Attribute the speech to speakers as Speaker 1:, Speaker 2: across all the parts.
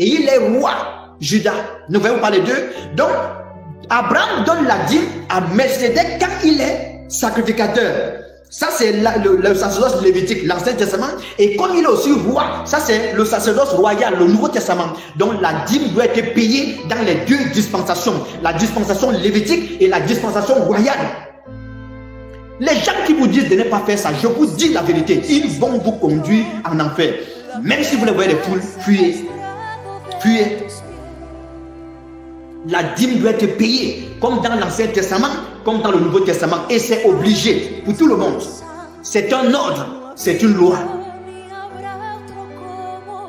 Speaker 1: et il est roi. Judas, ne voyons pas les deux. Donc, Abraham donne la dîme à Melchizedek quand il est sacrificateur. Ça, c'est le sacerdoce lévitique, l'Ancien Testament. Et comme il est aussi roi, ça, c'est le sacerdoce royal, le Nouveau Testament. Donc, la dîme doit être payée dans les deux dispensations. La dispensation lévitique et la dispensation royale. Les gens qui vous disent de ne pas faire ça, je vous dis la vérité, ils vont vous conduire en enfer. Même si vous les voyez les foules, fuyez. Fuyez. La dîme doit être payée, comme dans l'Ancien Testament, comme dans le Nouveau Testament. Et c'est obligé pour tout le monde. C'est un ordre, c'est une loi.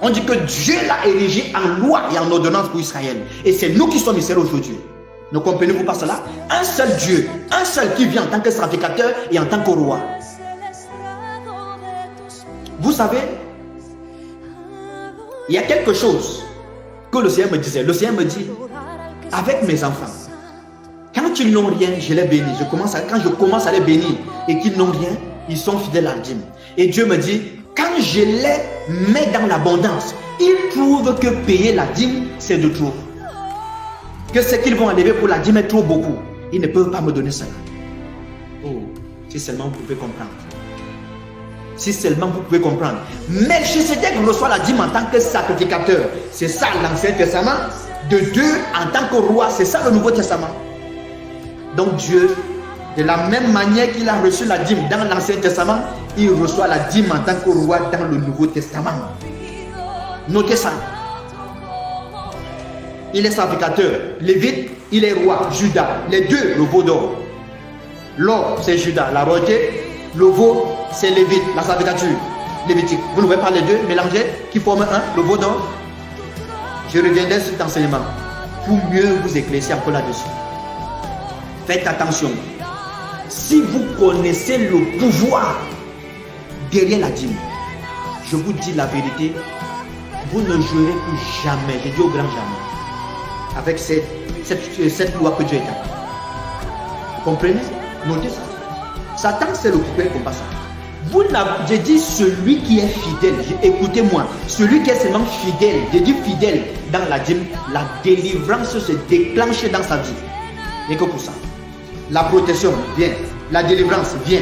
Speaker 1: On dit que Dieu l'a érigé en loi et en ordonnance pour Israël. Et c'est nous qui sommes ici aujourd'hui. Ne comprenez-vous pas cela? Un seul Dieu, un seul qui vient en tant que sacrificateur et en tant que roi. Vous savez, il y a quelque chose que le Seigneur me disait. Le Seigneur me dit, avec mes enfants, quand ils n'ont rien, je les bénis. Quand je commence à les bénir et qu'ils n'ont rien, ils sont fidèles à la dîme. Et Dieu me dit, quand je les mets dans l'abondance, ils trouvent que payer la dîme, c'est de trop. Que ce qu'ils vont enlever pour la dîme est trop beaucoup. Ils ne peuvent pas me donner ça. Oh, si seulement vous pouvez comprendre. Si seulement vous pouvez comprendre. Melchizedek reçoit la dîme en tant que sacrificateur. C'est ça l'Ancien Testament. De Dieu en tant que roi, c'est ça le Nouveau Testament. Donc Dieu, de la même manière qu'il a reçu la dîme dans l'Ancien Testament, il reçoit la dîme en tant que roi dans le Nouveau Testament. Notez ça. Il est sacrificateur. Lévite, il est roi. Judas, les deux, le veau d'or. L'or, c'est Judas, la royauté. Le veau, c'est Lévite, la sacrificature lévitique. Vous ne voyez pas les deux mélangés qui forment un, le veau d'or. Je reviendrai sur cet enseignement pour mieux vous éclaircir un peu là-dessus. Faites attention. Si vous connaissez le pouvoir derrière la dîme, je vous dis la vérité, vous ne jouerez plus jamais, je dis au grand jamais, avec cette loi que Dieu a établie. Vous comprenez? Notez ça. Satan s'est occupé comme ça. J'ai dit celui qui est fidèle, écoutez-moi, celui qui est seulement fidèle, j'ai dit fidèle dans la dîme, la délivrance se déclenche dans sa vie. Et que pour ça, la protection vient, la délivrance vient,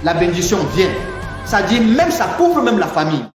Speaker 1: la bénédiction vient. Ça dit même, ça couvre même la famille.